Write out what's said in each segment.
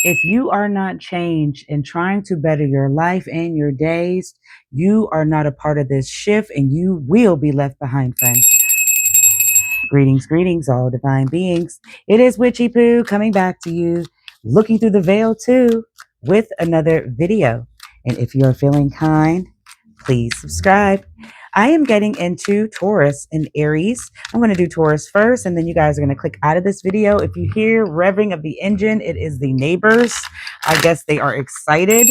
If you are not changed and trying to better your life and your days, you are not a part of this shift and you will be left behind, friends. Greetings, greetings, all divine beings. It is Witchy Poo coming back to you, looking through the veil too, with another video. And if you are feeling kind, please subscribe. I am getting into Taurus and Aries. I'm going to do Taurus first, and then you guys are going to click out of this video. If you hear revving of the engine, it is the neighbors. I guess they are excited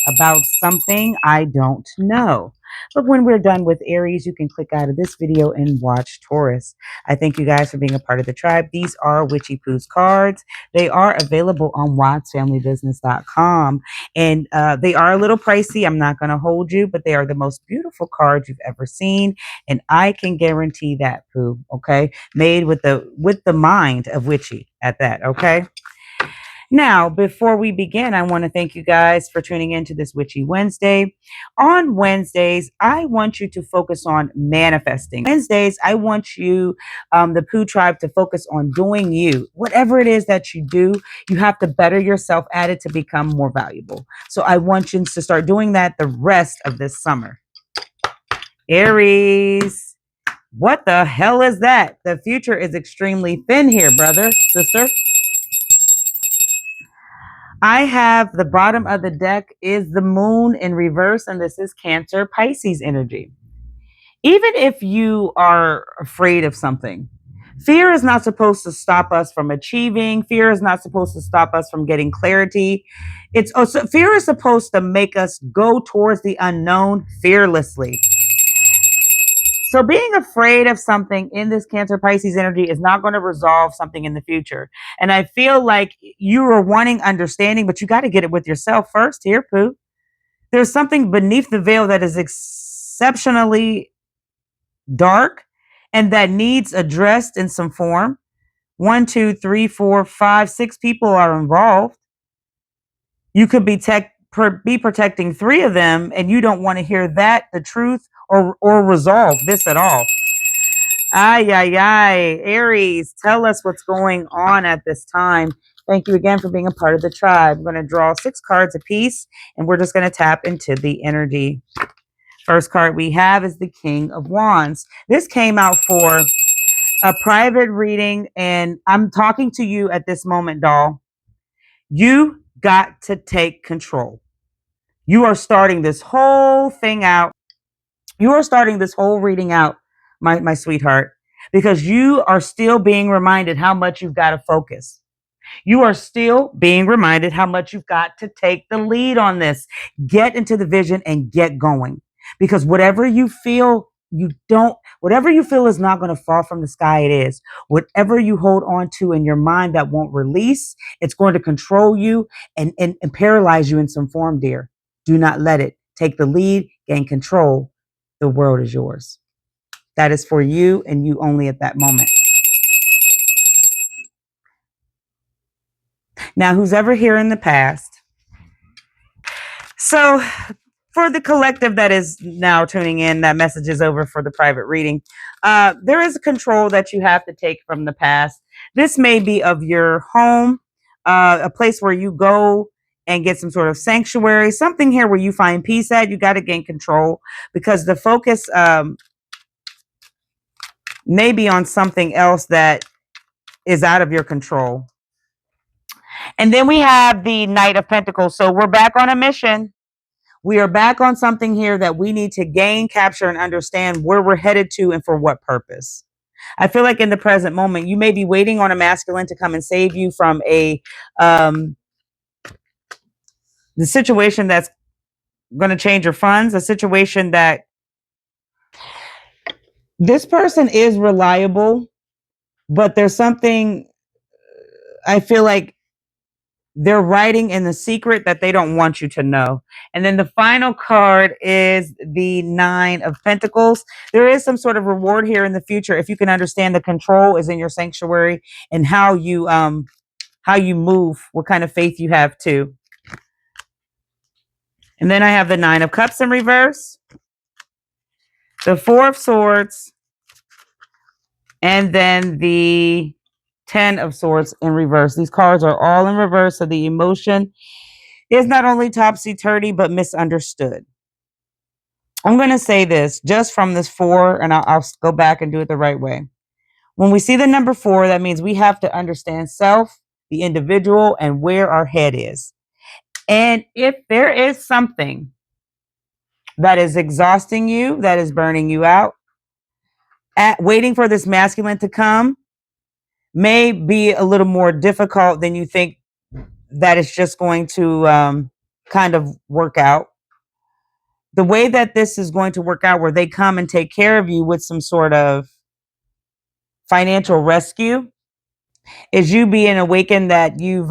about something I don't know. But when we're done with Aries, you can click out of this video and watch Taurus. I thank you guys for being a part of the tribe. These are Witchy Poo's cards. They are available on wattsfamilybusiness.com. And they are a little pricey. I'm not going to hold you, but they are the most beautiful cards you've ever seen. And I can guarantee that, Pooh, okay? Made with the mind of Witchy at that, okay? Now, before we begin, I want to thank you guys for tuning into this Witchy Wednesday. On Wednesdays, I want you to focus on manifesting. Wednesdays, I want you, the Pooh Tribe, to focus on doing you. Whatever it is that you do, you have to better yourself at it to become more valuable. So I want you to start doing that the rest of this summer. Aries, what the hell is that? The future is extremely thin here, brother, sister. I have the bottom of the deck is the moon in reverse, and this is Cancer Pisces energy. Even if you are afraid of something, fear is not supposed to stop us from achieving. Fear is not supposed to stop us from getting clarity. It's also, fear is supposed to make us go towards the unknown fearlessly. So being afraid of something in this Cancer Pisces energy is not going to resolve something in the future. And I feel like you are wanting understanding, but you got to get it with yourself first here, Pooh. There's something beneath the veil that is exceptionally dark and that needs addressed in some form. 1, 2, 3, 4, 5, 6 people are involved. You could be protecting 3 of them, and you don't want to hear that, the truth, or resolve this at all. Ay, ay, ay. Aries, tell us what's going on at this time. Thank you again for being a part of the tribe. I'm going to draw 6 cards apiece, and we're just going to tap into the energy. First card we have is the King of Wands. This came out for a private reading, and I'm talking to you at this moment, doll. You got to take control. You are starting this whole thing out. You are starting this whole reading out, my sweetheart, because you are still being reminded how much you've got to focus. You are still being reminded how much you've got to take the lead on this. Get into the vision and get going. Because whatever you feel whatever you feel is not going to fall from the sky, it is. Whatever you hold on to in your mind that won't release, it's going to control you and paralyze you in some form, dear. Do not let it. Take the lead, gain control. The world is yours. That is for you and you only at that moment. Now, who's ever here in the past? So, for the collective that is now tuning in, that message is over for the private reading. There is a control that you have to take from the past. This may be of your home, a place where you go and get some sort of sanctuary, something here where you find peace at. You got to gain control because the focus may be on something else that is out of your control. And then we have the Knight of Pentacles. So we're back on a mission. We are back on something here that we need to gain, capture, and understand where we're headed to and for what purpose. I feel like in the present moment, you may be waiting on a masculine to come and save you from the situation that's going to change your funds, a situation that this person is reliable, but there's something I feel like they're writing in the secret that they don't want you to know. And then the final card is the 9 of Pentacles. There is some sort of reward here in the future if you can understand the control is in your sanctuary and how you move, what kind of faith you have too. And then I have the 9 of Cups in reverse, the 4 of Swords, and then the 10 of Swords in reverse. These cards are all in reverse, so the emotion is not only topsy-turvy, but misunderstood. I'm going to say this just from this 4, and I'll go back and do it the right way. When we see the number 4, that means we have to understand self, the individual, and where our head is. And if there is something that is exhausting you, that is burning you out, waiting for this masculine to come may be a little more difficult than you think, that it's just going to kind of work out. The way that this is going to work out, where they come and take care of you with some sort of financial rescue, is you being awakened that you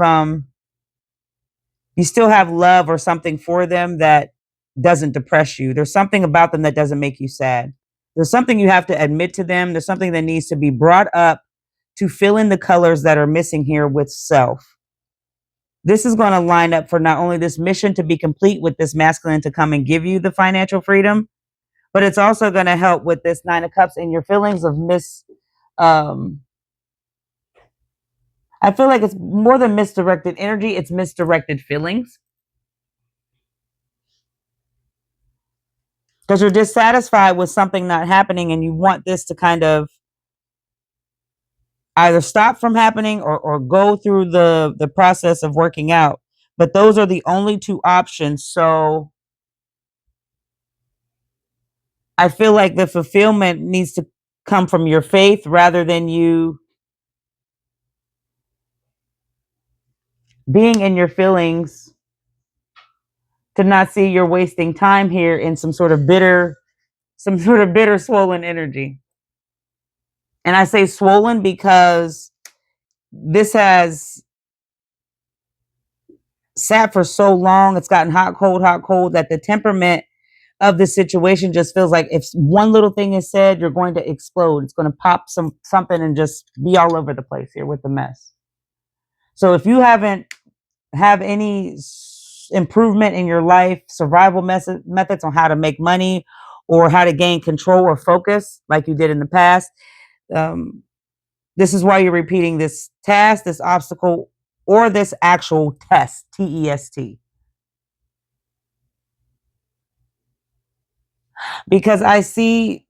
still have love or something for them that doesn't depress you. There's something about them that doesn't make you sad. There's something you have to admit to them. There's something that needs to be brought up to fill in the colors that are missing here with self. This is going to line up for not only this mission to be complete with this masculine to come and give you the financial freedom, but it's also going to help with this 9 of Cups and your feelings of I feel like it's more than misdirected energy, it's misdirected feelings. Because you're dissatisfied with something not happening and you want this to kind of either stop from happening or go through the process of working out. But those are the only 2 options. So I feel like the fulfillment needs to come from your faith rather than you being in your feelings, to not see you're wasting time here in some sort of bitter swollen energy. And I say swollen because this has sat for so long. It's gotten hot, cold, that the temperament of the situation just feels like if one little thing is said, you're going to explode. It's going to pop something and just be all over the place here with the mess. So if you haven't have any improvement in your life, survival methods on how to make money or how to gain control or focus like you did in the past, this is why you're repeating this task, this obstacle, or this actual test, TEST. Because I see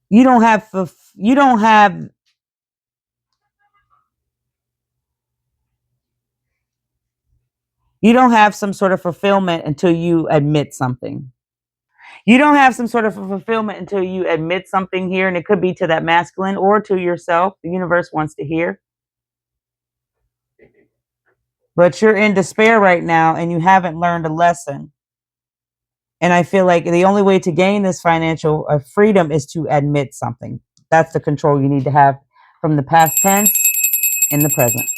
you don't have some sort of fulfillment until you admit something. You don't have some sort of fulfillment until you admit something here, and it could be to that masculine or to yourself. The universe wants to hear. But you're in despair right now and you haven't learned a lesson. And I feel like the only way to gain this financial freedom is to admit something. That's the control you need to have from the past tense in the present.